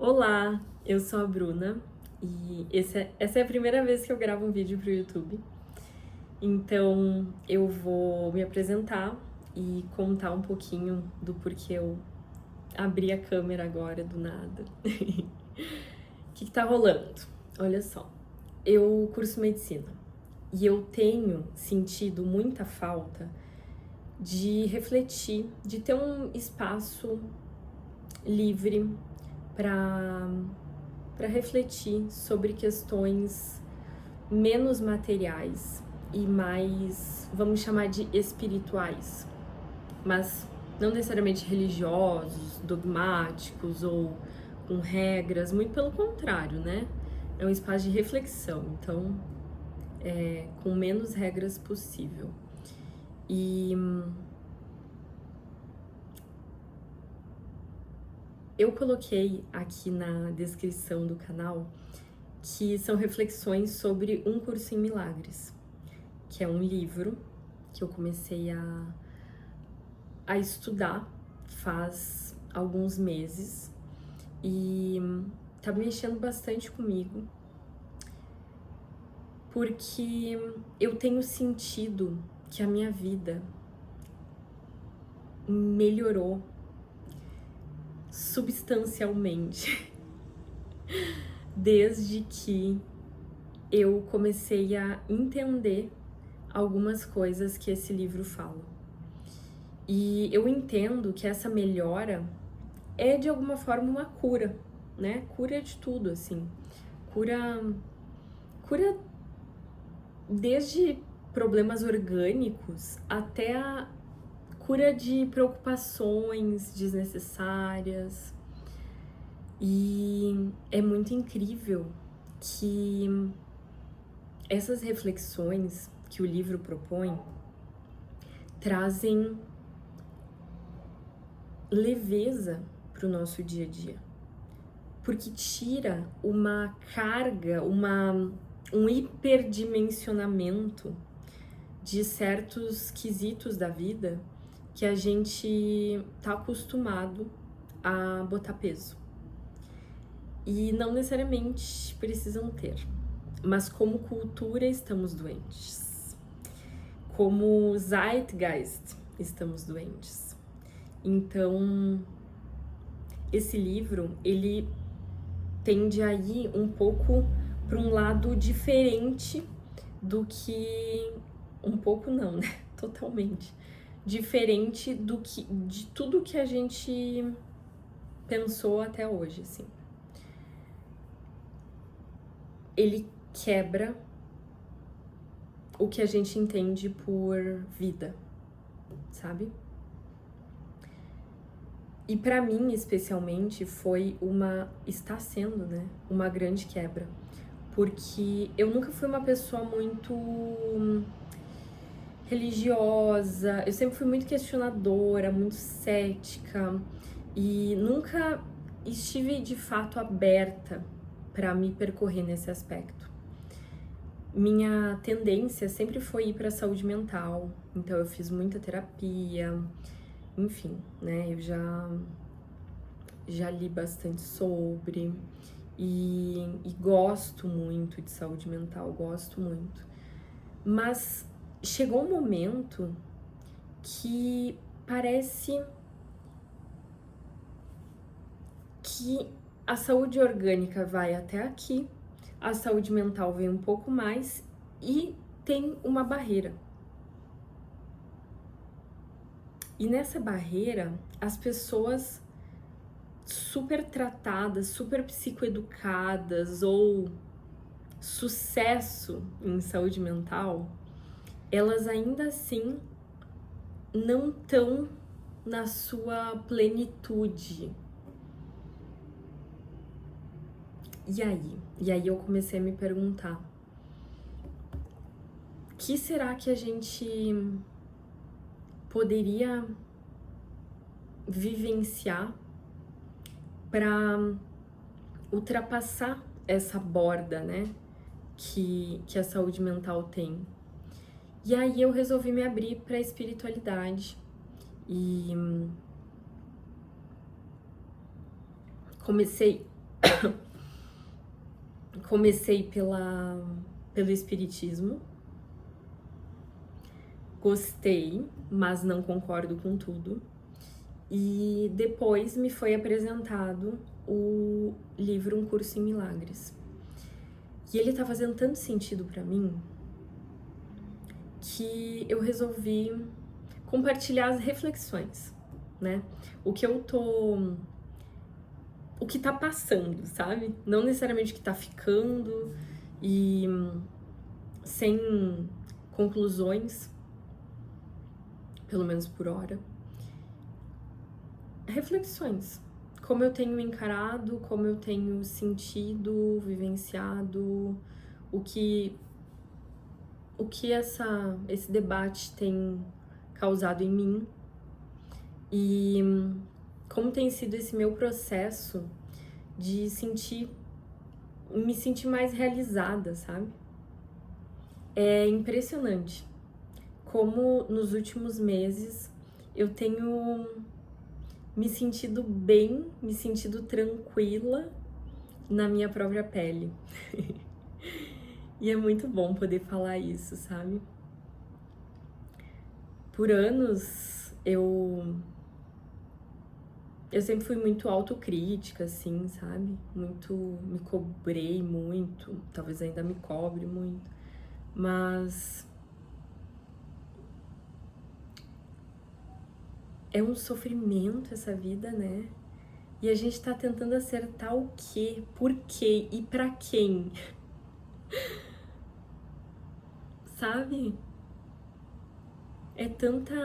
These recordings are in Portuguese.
Olá, eu sou a Bruna e essa é a primeira vez que eu gravo um vídeo pro YouTube. Então eu vou me apresentar e contar um pouquinho do porquê eu abri a câmera agora do nada. O que tá rolando? Olha só, eu curso medicina e eu tenho sentido muita falta de refletir, de ter um espaço livre para refletir sobre questões menos materiais e mais, vamos chamar de espirituais, mas não necessariamente religiosos, dogmáticos ou com regras, muito pelo contrário, né? É um espaço de reflexão, então com menos regras possível. E eu coloquei aqui na descrição do canal que são reflexões sobre Um Curso em Milagres, que é um livro que eu comecei a estudar faz alguns meses e tá mexendo bastante comigo, porque eu tenho sentido que a minha vida melhorou substancialmente desde que eu comecei a entender algumas coisas que esse livro fala. E eu entendo que essa melhora é de alguma forma uma cura, né? Cura de tudo, assim. Cura desde problemas orgânicos até a cura de preocupações desnecessárias. E é muito incrível que essas reflexões que o livro propõe trazem leveza para o nosso dia a dia, porque tira uma carga, um hiperdimensionamento de certos quesitos da vida que a gente tá acostumado a botar peso. E não necessariamente precisam ter, mas como cultura estamos doentes, como Zeitgeist estamos doentes. Então, esse livro, ele tende a ir um pouco para um lado diferente do que... Um pouco não, né? Totalmente. Diferente de tudo que a gente pensou até hoje, assim. Ele quebra o que a gente entende por vida, sabe? E pra mim, especialmente, está sendo, né, uma grande quebra. Porque eu nunca fui uma pessoa muito religiosa, eu sempre fui muito questionadora, muito cética e nunca estive de fato aberta para me percorrer nesse aspecto. Minha tendência sempre foi ir para a saúde mental, então eu fiz muita terapia, enfim, né? Eu já li bastante sobre e gosto muito de saúde mental, gosto muito. Mas chegou um momento que parece que a saúde orgânica vai até aqui, a saúde mental vem um pouco mais e tem uma barreira. E nessa barreira, as pessoas super tratadas, super psicoeducadas ou sucesso em saúde mental, elas ainda assim não estão na sua plenitude. E aí eu comecei a me perguntar: o que será que a gente poderia vivenciar para ultrapassar essa borda, né, que a saúde mental tem? E aí eu resolvi me abrir para a espiritualidade e comecei Comecei pelo espiritismo. Gostei, mas não concordo com tudo. E depois me foi apresentado o livro Um Curso em Milagres. E ele tá fazendo tanto sentido pra mim que eu resolvi compartilhar as reflexões, né? O que tá passando, sabe? Não necessariamente o que tá ficando e sem conclusões, pelo menos por hora. Reflexões. Como eu tenho encarado, como eu tenho sentido, vivenciado, o que esse debate tem causado em mim e como tem sido esse meu processo de me sentir mais realizada, sabe? É impressionante como nos últimos meses eu tenho me sentido bem, me sentido tranquila na minha própria pele. E é muito bom poder falar isso, sabe? Por anos eu sempre fui muito autocrítica, assim, sabe? Me cobrei muito, talvez ainda me cobre muito, mas é um sofrimento essa vida, né? E a gente tá tentando acertar o quê, por quê e pra quem, sabe? É tanta.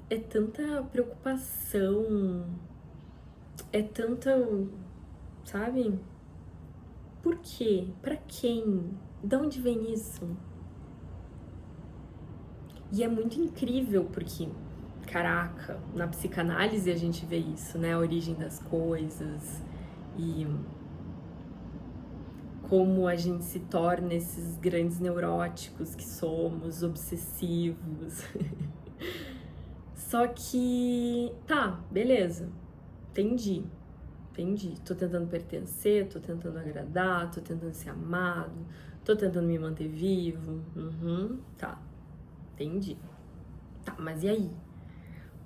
É tanta preocupação, é tanta. Sabe? Por quê? Pra quem? De onde vem isso? E é muito incrível porque, caraca, na psicanálise a gente vê isso, né? A origem das coisas e como a gente se torna esses grandes neuróticos que somos, obsessivos. Só que, tá, beleza, entendi. Tô tentando pertencer, tô tentando agradar, tô tentando ser amado, tô tentando me manter vivo. Tá, entendi. Tá, mas e aí?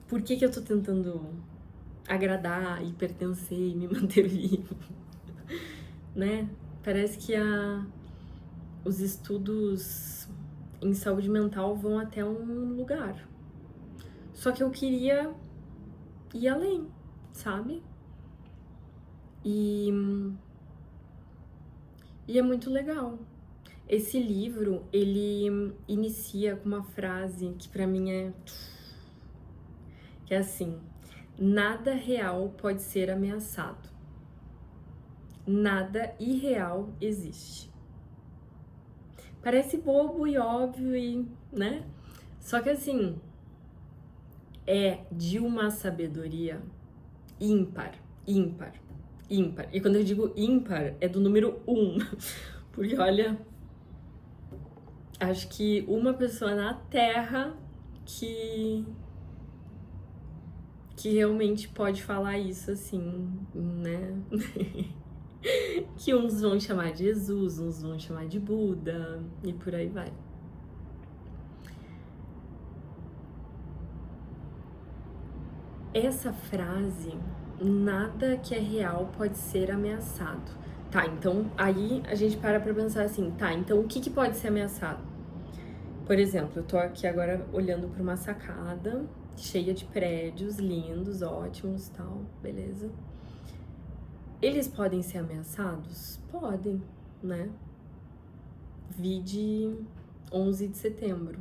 Por que eu tô tentando agradar e pertencer e me manter vivo? Né? Parece que os estudos em saúde mental vão até um lugar. Só que eu queria ir além, sabe? E é muito legal. Esse livro, ele inicia com uma frase que pra mim que é assim: nada real pode ser ameaçado. Nada irreal existe. Parece bobo e óbvio e, né? Só que assim, é de uma sabedoria ímpar. E quando eu digo ímpar, é do número 1. Porque olha, acho que uma pessoa na Terra que realmente pode falar isso assim, né? Que uns vão chamar de Jesus, uns vão chamar de Buda e por aí vai. Essa frase, nada que é real pode ser ameaçado. Tá, então aí a gente para pra pensar assim, tá, então o que pode ser ameaçado? Por exemplo, eu tô aqui agora olhando pra uma sacada cheia de prédios lindos, ótimos, tal, beleza. Eles podem ser ameaçados? Podem, né? Vide 11 de setembro.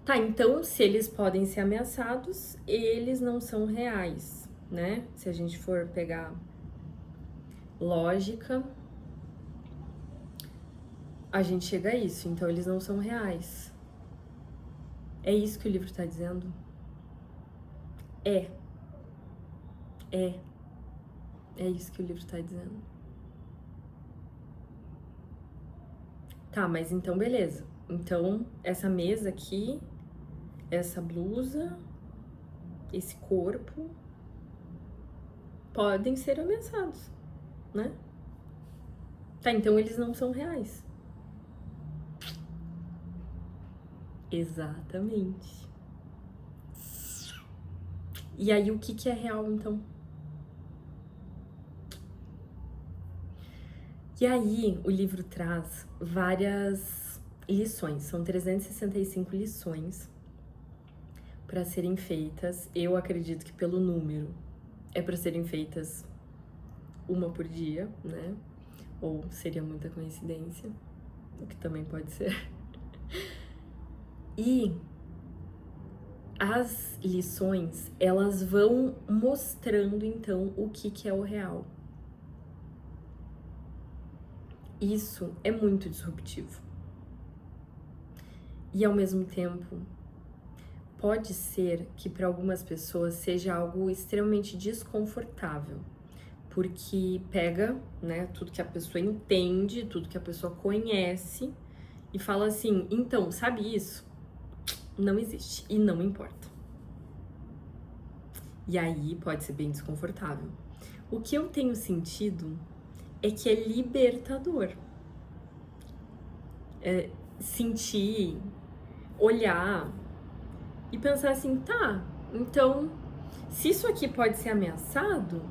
Tá, então se eles podem ser ameaçados, eles não são reais, né? Se a gente for pegar lógica, a gente chega a isso. Então eles não são reais. É isso que o livro tá dizendo? É isso que o livro tá dizendo. Tá, mas então beleza. Então, essa mesa aqui, essa blusa, esse corpo, podem ser ameaçados, né? Tá, então eles não são reais. Exatamente. E aí, o que é real, então? E aí, o livro traz várias lições, são 365 lições para serem feitas. Eu acredito que pelo número é para serem feitas uma por dia, né? Ou seria muita coincidência, o que também pode ser. E as lições, elas vão mostrando então o que é o real. Isso é muito disruptivo. E ao mesmo tempo, pode ser que para algumas pessoas seja algo extremamente desconfortável, porque pega, né, tudo que a pessoa entende, tudo que a pessoa conhece e fala assim: então, sabe isso? Não existe e não importa. E aí pode ser bem desconfortável. O que eu tenho sentido é que é libertador. Sentir, olhar e pensar assim, tá, então, se isso aqui pode ser ameaçado,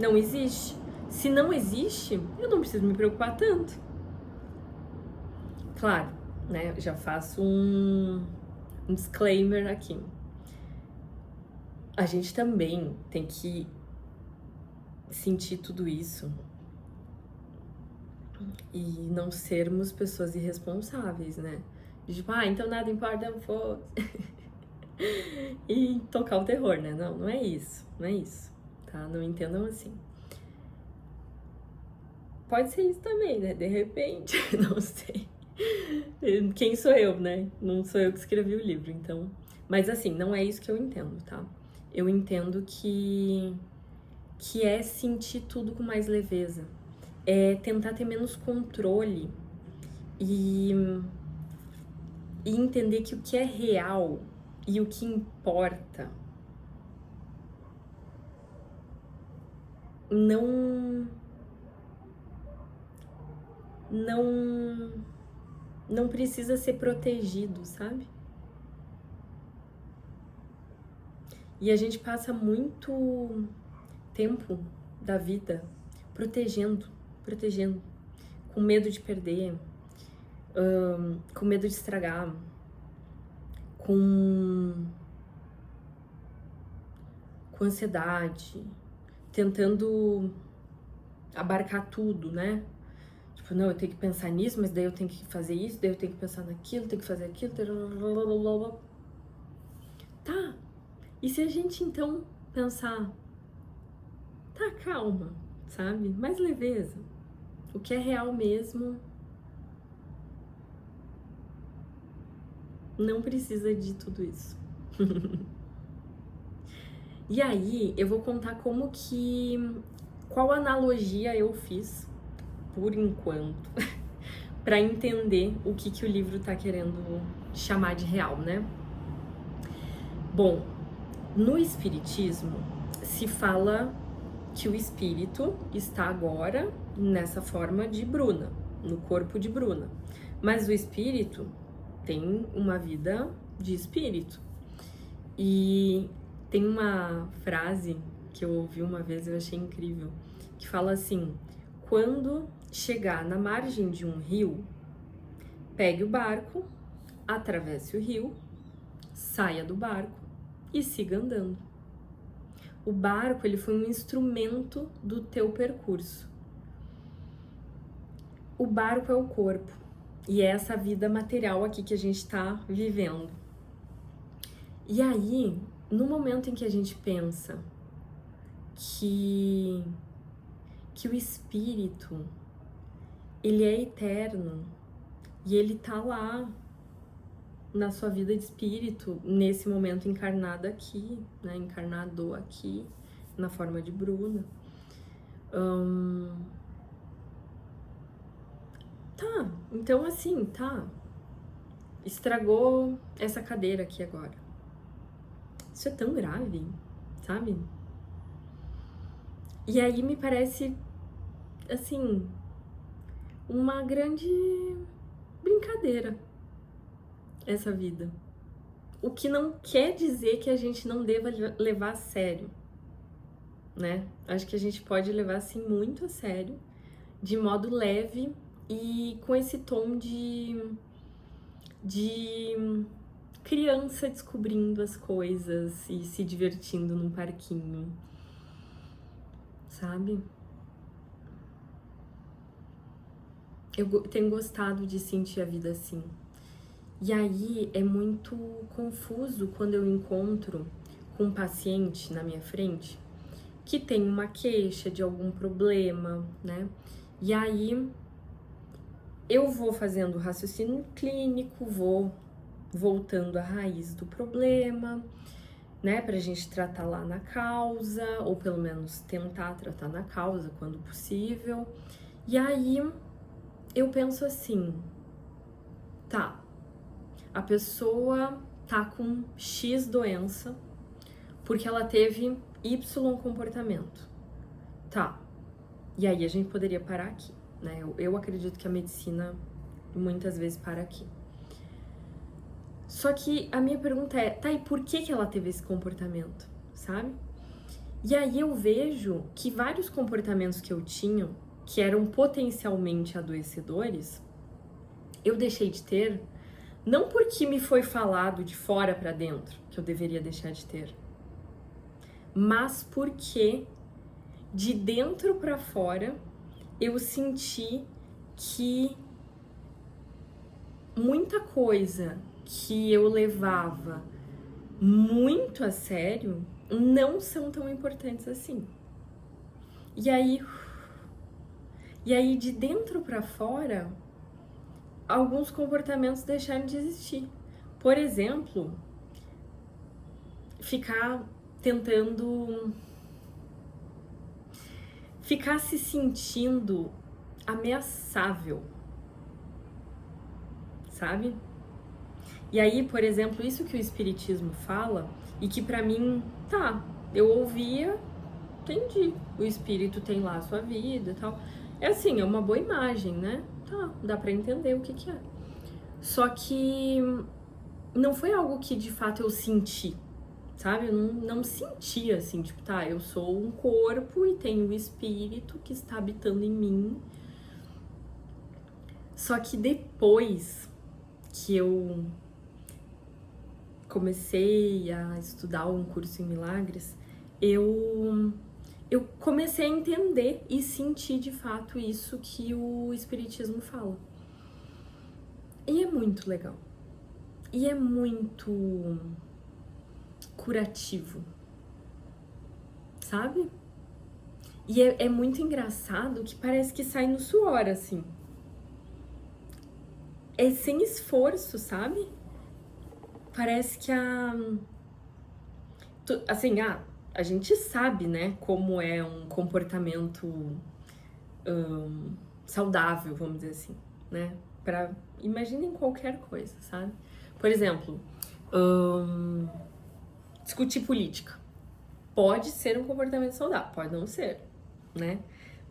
não existe. Se não existe, eu não preciso me preocupar tanto. Claro, né, eu já faço um disclaimer aqui. A gente também tem que sentir tudo isso e não sermos pessoas irresponsáveis, né? Tipo, então nada importa, foda. E tocar o terror, né? Não, não é isso, não é isso, tá? Não entendam assim. Pode ser isso também, né? De repente, não sei. Quem sou eu, né? Não sou eu que escrevi o livro, então. Mas assim, não é isso que eu entendo, tá? Eu entendo que é sentir tudo com mais leveza, é tentar ter menos controle e entender que o que é real e o que importa não precisa ser protegido, sabe? E a gente passa muito tempo da vida protegendo, com medo de perder, com medo de estragar, com ansiedade, tentando abarcar tudo, né? Tipo, não, eu tenho que pensar nisso, mas daí eu tenho que fazer isso, daí eu tenho que pensar naquilo, tenho que fazer aquilo. Tá, e se a gente então pensar, tá, calma, sabe? Mais leveza. O que é real mesmo não precisa de tudo isso. E aí, eu vou contar qual analogia eu fiz, por enquanto, para entender o que o livro tá querendo chamar de real, né? Bom, no Espiritismo se fala que o espírito está agora nessa forma de Bruna, no corpo de Bruna. Mas o espírito tem uma vida de espírito. E tem uma frase que eu ouvi uma vez, eu achei incrível, que fala assim: quando chegar na margem de um rio, pegue o barco, atravesse o rio, saia do barco e siga andando. O barco, ele foi um instrumento do teu percurso. O barco é o corpo e é essa vida material aqui que a gente está vivendo. E aí, no momento em que a gente pensa que o espírito, ele é eterno e ele tá lá na sua vida de espírito, nesse momento encarnado aqui, né, encarnado aqui, na forma de Bruna. Tá, então assim, tá, estragou essa cadeira aqui agora. Isso é tão grave, sabe? E aí me parece, assim, uma grande brincadeira essa vida. O que não quer dizer que a gente não deva levar a sério, né? Acho que a gente pode levar, assim, muito a sério, de modo leve e com esse tom de criança descobrindo as coisas e se divertindo num parquinho, sabe? Eu tenho gostado de sentir a vida assim. E aí é muito confuso quando eu encontro com um paciente na minha frente que tem uma queixa de algum problema, né? E aí eu vou fazendo raciocínio clínico, vou voltando à raiz do problema, né, pra gente tratar lá na causa, ou pelo menos tentar tratar na causa quando possível. E aí eu penso assim, tá, a pessoa tá com X doença porque ela teve Y comportamento. Tá. E aí a gente poderia parar aqui, né? Eu acredito que a medicina muitas vezes para aqui. Só que a minha pergunta é, tá, e por que ela teve esse comportamento, sabe? E aí eu vejo que vários comportamentos que eu tinha, que eram potencialmente adoecedores, eu deixei de ter, não porque me foi falado de fora para dentro que eu deveria deixar de ter, mas porque de dentro para fora eu senti que muita coisa que eu levava muito a sério não são tão importantes assim. E aí de dentro para fora, alguns comportamentos deixaram de existir. Por exemplo, ficar se sentindo ameaçável, sabe? E aí, por exemplo, isso que o espiritismo fala e que pra mim, tá, eu ouvia, entendi. O espírito tem lá a sua vida e tal. É assim, é uma boa imagem, né? Tá, dá pra entender o que é. Só que não foi algo que de fato eu senti, sabe? Eu não sentia assim, tipo, tá, eu sou um corpo e tenho o espírito que está habitando em mim. Só que depois que eu comecei a estudar um curso em milagres, eu comecei a entender e sentir de fato isso que o espiritismo fala. E é muito legal. E é muito curativo, sabe? E é muito engraçado que parece que sai no suor, assim. É sem esforço, sabe? Parece que assim, a gente sabe, né, como é um comportamento saudável, vamos dizer assim, né? Imaginem qualquer coisa, sabe? Por exemplo, discutir política. Pode ser um comportamento saudável, pode não ser, né?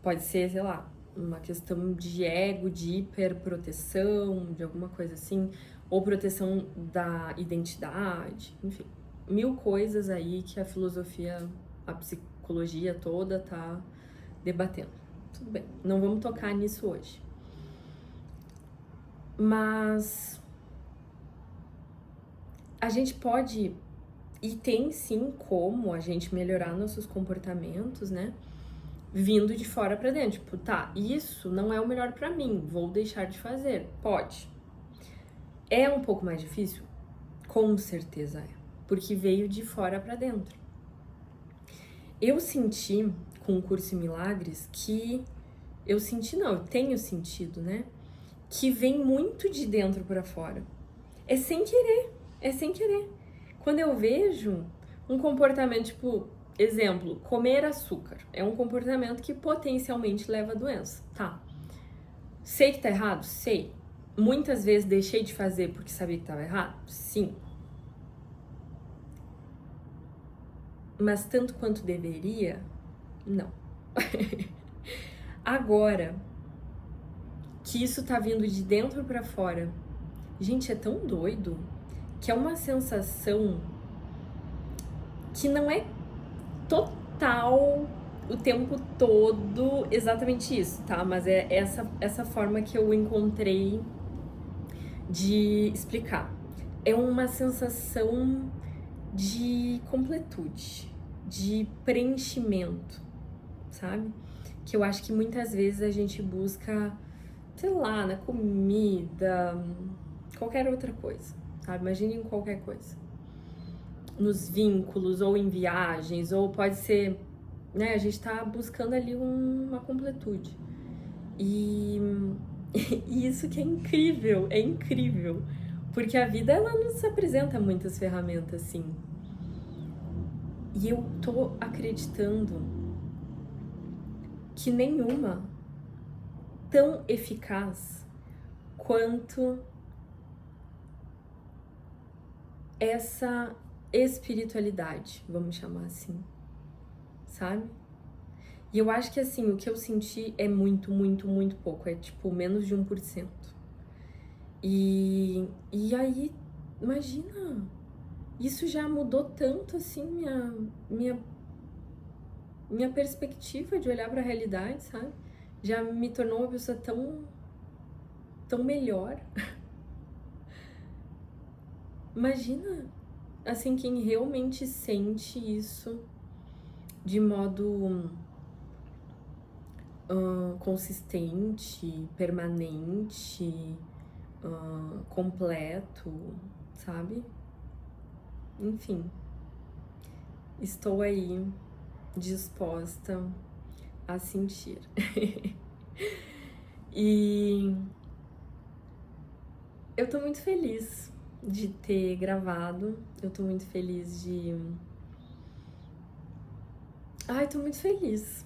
Pode ser, sei lá, uma questão de ego, de hiperproteção, de alguma coisa assim, ou proteção da identidade, enfim, mil coisas aí que a filosofia, a psicologia toda tá debatendo. Tudo bem, não vamos tocar nisso hoje. Mas a gente pode e tem sim como a gente melhorar nossos comportamentos, né? Vindo de fora pra dentro. Tipo, tá, isso não é o melhor pra mim, vou deixar de fazer. Pode. É um pouco mais difícil? Com certeza é. Porque veio de fora pra dentro. Eu senti com o curso em Milagres que... Eu tenho sentido, né? Que vem muito de dentro pra fora. É sem querer. Quando eu vejo um comportamento, tipo, exemplo, comer açúcar. É um comportamento que potencialmente leva a doença. Tá. Sei que tá errado? Sei. Muitas vezes deixei de fazer porque sabia que tava errado? Sim. Mas tanto quanto deveria? Não. Agora que isso tá vindo de dentro pra fora, gente, é tão doido que é uma sensação que não é total o tempo todo exatamente isso, tá? Mas é essa forma que eu encontrei de explicar. É uma sensação de completude, de preenchimento, sabe? Que eu acho que muitas vezes a gente busca, sei lá, na comida, qualquer outra coisa, sabe? Imagine em qualquer coisa. Nos vínculos, ou em viagens, ou pode ser, né? A gente tá buscando ali uma completude. E, e isso que é incrível. Porque a vida, ela nos apresenta muitas ferramentas, assim. E eu tô acreditando que nenhuma tão eficaz quanto essa espiritualidade, vamos chamar assim, sabe? E eu acho que assim, o que eu senti é muito, muito, muito pouco, é tipo menos de 1%. E aí, imagina, isso já mudou tanto assim minha perspectiva de olhar para a realidade, sabe? Já me tornou uma pessoa tão melhor. Imagina, assim, quem realmente sente isso de modo consistente, permanente, completo, sabe? Enfim, estou aí disposta a sentir. E eu tô muito feliz de ter gravado, eu tô muito feliz de... Ai, tô muito feliz.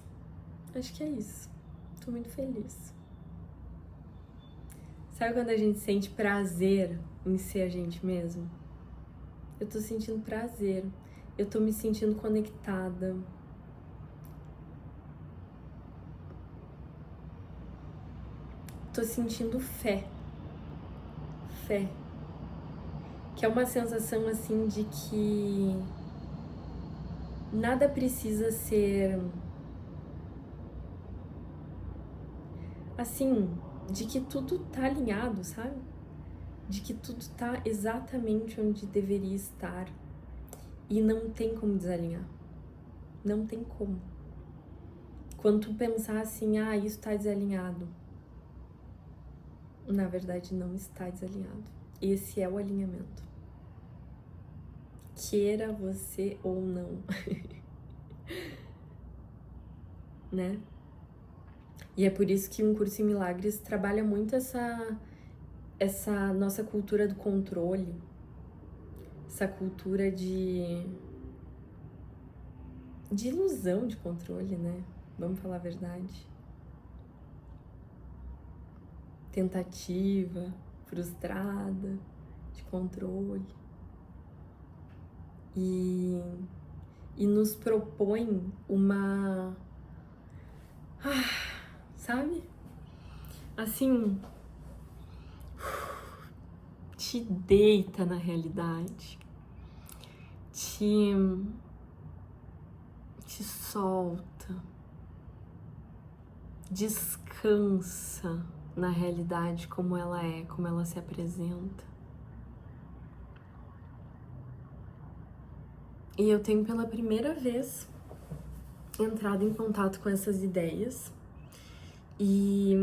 Acho que é isso. Tô muito feliz. Sabe quando a gente sente prazer em ser a gente mesmo? Eu tô sentindo prazer. Eu tô me sentindo conectada. Tô sentindo fé. Fé. Que é uma sensação assim de que nada precisa ser assim, de que tudo tá alinhado, sabe? De que tudo tá exatamente onde deveria estar e não tem como desalinhar. Não tem como. Quando tu pensar assim, ah, isso tá desalinhado, na verdade não está desalinhado. Esse é o alinhamento. Queira você ou não. Né? E é por isso que um curso em milagres trabalha muito essa nossa cultura do controle, essa cultura de ilusão de controle, né? Vamos falar a verdade. Tentativa frustrada de controle. E nos propõe uma... sabe? Assim, te deita na realidade, te solta, descansa na realidade como ela é, como ela se apresenta. E eu tenho pela primeira vez entrado em contato com essas ideias e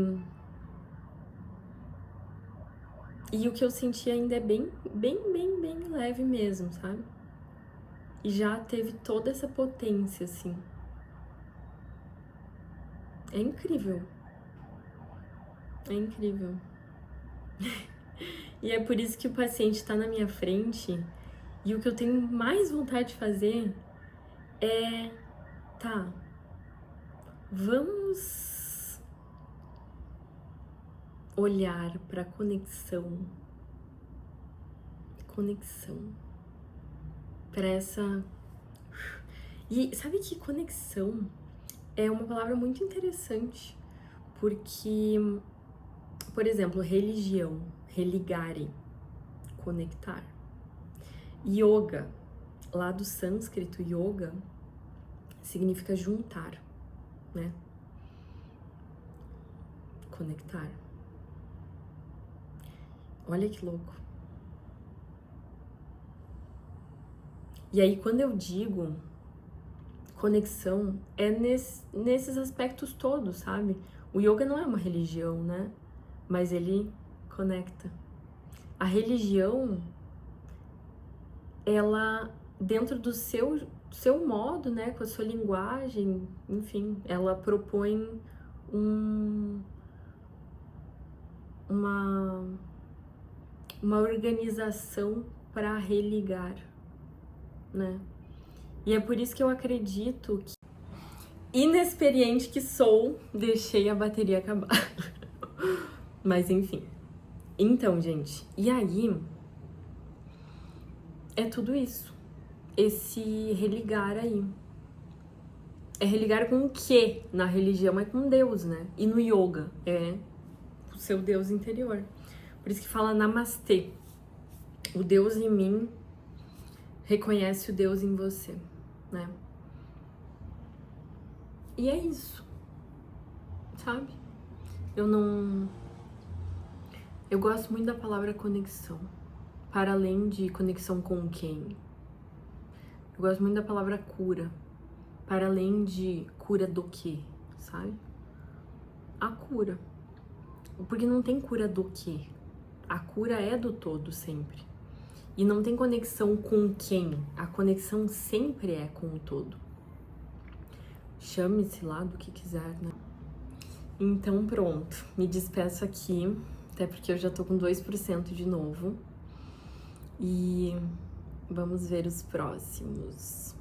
o que eu senti ainda é bem leve mesmo, sabe? E já teve toda essa potência, assim. É incrível. É incrível. E é por isso que o paciente tá na minha frente e o que eu tenho mais vontade de fazer é... Tá, vamos olhar pra conexão. Conexão. Pra essa... E sabe que conexão é uma palavra muito interessante, porque, por exemplo, religião, religare, conectar. Yoga, lá do sânscrito, yoga significa juntar, né? Conectar. Olha que louco. E aí, quando eu digo conexão, é nesses aspectos todos, sabe? O yoga não é uma religião, né? Mas ele conecta. A religião, ela, dentro do seu modo, né? Com a sua linguagem, enfim, ela propõe uma organização para religar, né? E é por isso que eu acredito que, inexperiente que sou, deixei a bateria acabar. Mas enfim. Então, gente, e aí é tudo isso. Esse religar aí. É religar com o quê? Na religião é com Deus, né? E no yoga é o seu Deus interior. Por isso que fala namastê. O Deus em mim reconhece o Deus em você, né? E é isso, sabe? Eu gosto muito da palavra conexão, para além de conexão com quem. Eu gosto muito da palavra cura, para além de cura do quê, sabe? A cura. Porque não tem cura do quê. A cura é do todo sempre. E não tem conexão com quem. A conexão sempre é com o todo. Chame-se lá do que quiser, né? Então pronto, me despeço aqui, até porque eu já tô com 2% de novo. E vamos ver os próximos.